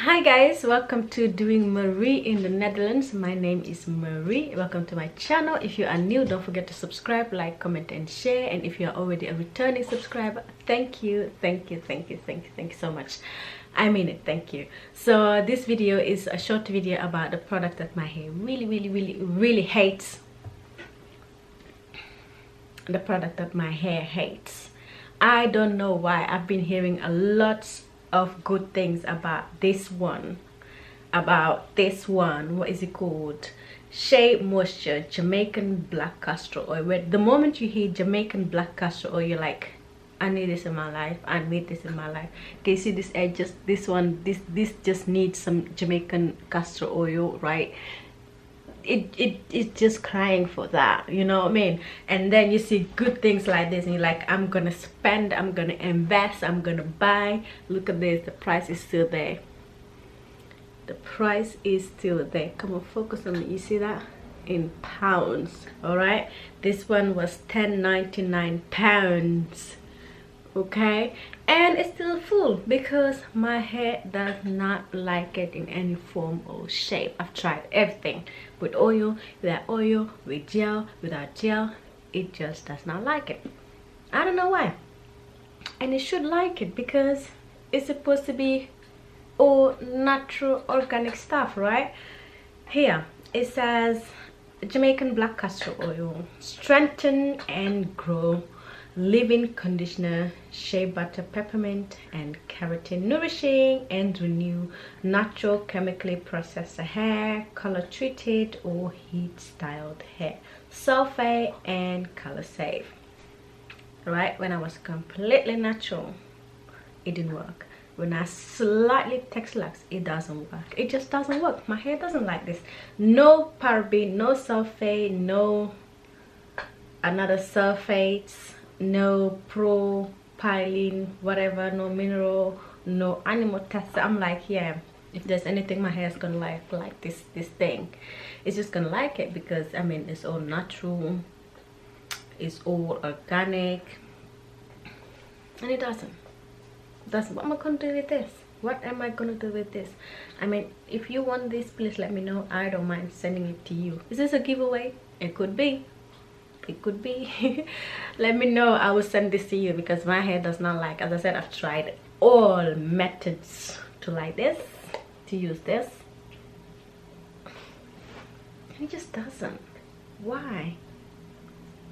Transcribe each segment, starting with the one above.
Hi guys, welcome to Doing Marie in the Netherlands. My name is Marie. Welcome to my channel. If you are new, don't forget to subscribe, like, comment and share. And if you are already a returning subscriber, thank you so much. I mean it, thank you. So this video is a short video about the product that my hair really hates. The product that my hair hates. I don't know why. I've been hearing a lot of good things about this one. What is it called? Shea Moisture Jamaican Black Castor Oil. Where the moment you hear Jamaican Black Castor Oil, you're like, I need this in my life. I need this in my life. Can you see this edge? Just this one. This just needs some Jamaican castor oil, right? It's just crying for that, you know what I mean? And then you see good things like this and you're like, I'm gonna spend, I'm gonna invest, I'm gonna buy. Look at this, the price is still there. The price is still there. Come on, focus on it. You see that? In pounds. All right, this one was £10.99, okay? And it's still full because my hair does not like it in any form or shape. I've tried everything, with oil, without oil, with gel, without gel. It just does not like it. I don't know why. And it should like it because it's supposed to be all natural organic stuff, right? Here it says Jamaican Black Castor Oil, strengthen and grow, leave-in conditioner, shea butter, peppermint and keratin, nourishing and renew natural chemically processed hair, color treated or heat styled hair, sulfate and color safe. Right, when I was completely natural, it didn't work. When I slightly textlax, it doesn't work. It just doesn't work. My hair doesn't like this. No paraben, no sulfate, no another sulfates, no propylene, whatever, no mineral, no animal test. I'm like, yeah, if there's anything my hair is gonna like this thing, it's just gonna like it because I mean it's all natural, it's all organic, and it doesn't. That's what am I gonna do with this? What am I gonna do with this? I mean, if you want this, please let me know. I don't mind sending it to you. Is this a giveaway? It could be. It could be. Let me know. I will send this to you because my hair does not like, as I said, I've tried all methods to like this, to use this. It just doesn't. Why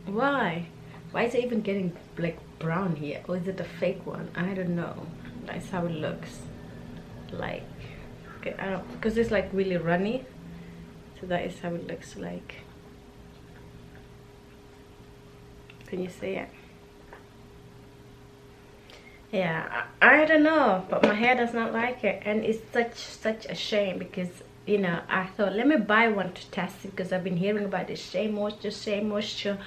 is it even getting like brown here? Or is it a fake one? I don't know. That's how it looks like. Okay, I don't, because it's like really runny, so that is how it looks like. Can you see it? Yeah, I don't know, but my hair does not like it, and it's such a shame because, you know, I thought let me buy one to test it because I've been hearing about this Shea Moisture.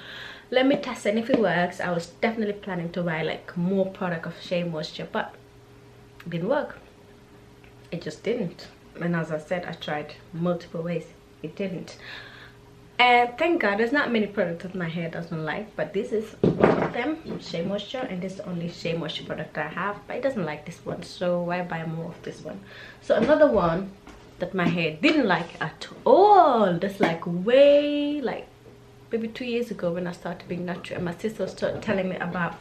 Let me test it, and if it works, I was definitely planning to buy like more product of Shea Moisture, but it didn't work. It just didn't. And as I said, I tried multiple ways. It didn't. And thank God there's not many products that my hair doesn't like, but this is one of them, Shea Moisture, and this is the only Shea Moisture product I have, but it doesn't like this one, so why buy more of this one? So another one that my hair didn't like at all, that's like way, like maybe 2 years ago when I started being natural, and my sister started telling me about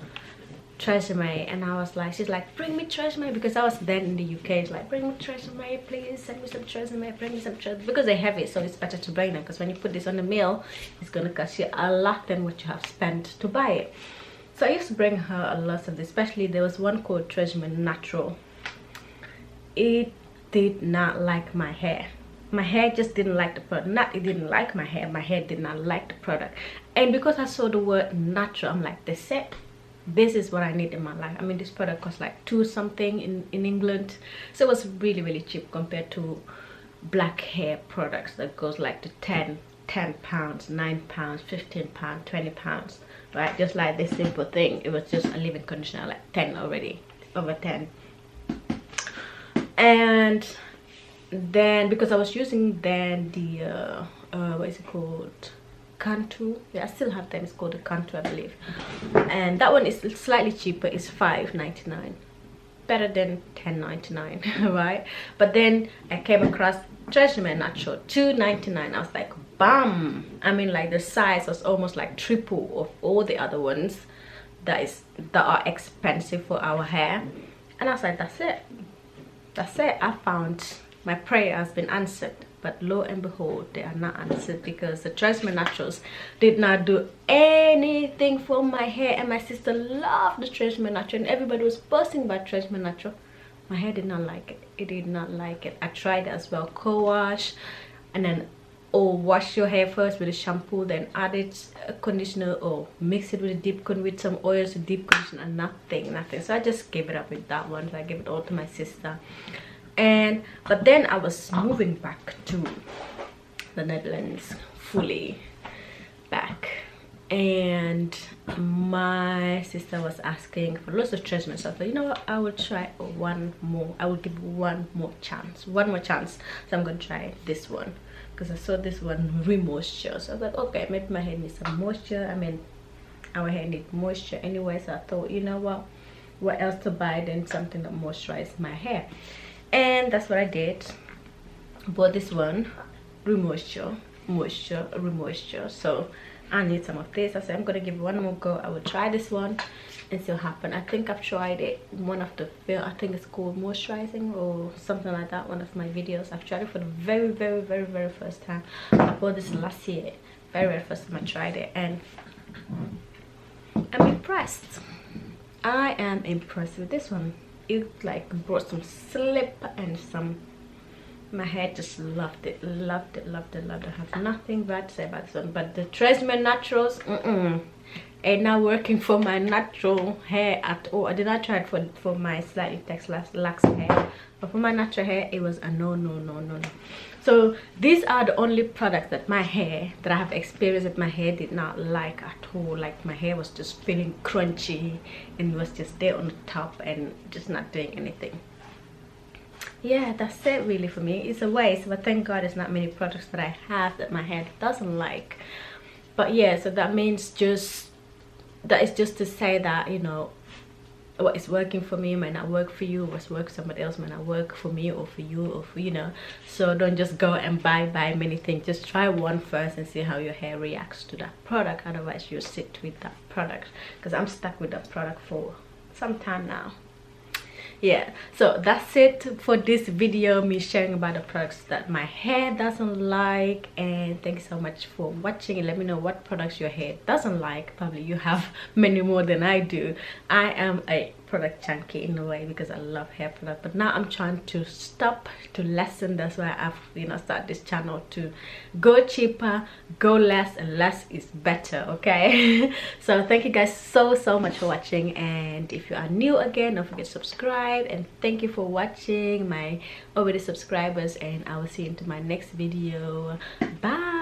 Tresemme, and I was like, she's like, bring me Tresemme, because I was then in the UK. It's like, bring me Tresemme, please, send me some Tresemme, bring me some Tresemme, because they're heavy, so it's better to bring them, because when you put this on the meal, it's gonna cost you a lot than what you have spent to buy it. So I used to bring her a lot of this, especially there was one called Tresemme Natural. It did not like my hair. My hair just didn't like the product. Not it didn't like my hair did not like the product. And because I saw the word natural, I'm like, this is what I need in my life. I mean, this product cost like $2 something in England, so it was really cheap compared to black hair products that goes like to 10 pounds, 9 pounds, 15 pounds, 20 pounds, right? Just like this simple thing, it was just a leave-in conditioner, like 10 already, over 10. And then because I was using then the what is it called, Cantu. Yeah, I still have them. It's called the Cantu, I believe, and that one is slightly cheaper. It's $5.99. better than $10.99 right? But then I came across Treasure Natural $2.99. I was like, bam. I mean, like the size was almost like triple of all the other ones that are expensive for our hair. And I was like, that's it, I found my prayer has been answered. But lo and behold, they are not answered, because the Treasure Naturals did not do anything for my hair. And my sister loved the Treasure Natural, and everybody was posting about Treasure Natural. My hair did not like it. It did not like it. I tried it as well, co-wash, and then wash your hair first with a shampoo, then add it a conditioner, or mix it with a deep conditioner with some oils, a deep conditioner, and nothing. So I just gave it up with that one. So I gave it all to my sister. But then I was moving back to the Netherlands, fully back, and my sister was asking for lots of treatments. So I thought, you know what, I will try one more. I will give one more chance. So I'm gonna try this one, because I saw this one re-moisture. So I was like, okay, maybe my hair needs some moisture. I mean, our hair needs moisture anyway. So I thought, you know what else to buy than something that moisturizes my hair. And that's what I did. Bought this one, re-moisture, moisture, re-moisture. So I need some of this. I said I'm gonna give it one more go. I will try this one and see what happens. I think I've tried it in one of the, I think it's called moisturizing or something like that, one of my videos. I've tried it for the very first time. I bought this last year, very first time I tried it, and I'm impressed. I am impressed with this one. It like brought some slip and some, my hair just loved it. I have nothing bad to say about this one. But the Treasure Naturals ain't not working for my natural hair at all. I did not try it for my slightly lax hair, but for my natural hair it was a no. So these are the only products that I have experienced that my hair did not like at all. Like my hair was just feeling crunchy and it was just there on the top and just not doing anything. Yeah, that's it really for me. It's a waste, but thank God there's not many products that I have that my hair doesn't like. But yeah, so that is just to say that, you know, what is working for me might not work for you. What's work for somebody else might not work for me or for you, or for, you know. So don't just go and buy many things. Just try one first and see how your hair reacts to that product. Otherwise you'll sit with that product, because I'm stuck with that product for some time now. Yeah, so that's it for this video, me sharing about the products that my hair doesn't like. And thank you so much for watching, and let me know what products your hair doesn't like. Probably you have many more than I do. I am a product junkie in a way, because I love hair products, but now I'm trying to stop, to lessen. That's why I've, you know, started this channel, to go cheaper, go less, and less is better, okay? So thank you guys so much for watching, and if you are new again, don't forget to subscribe. And thank you for watching, my already subscribers, and I will see you into my next video. Bye.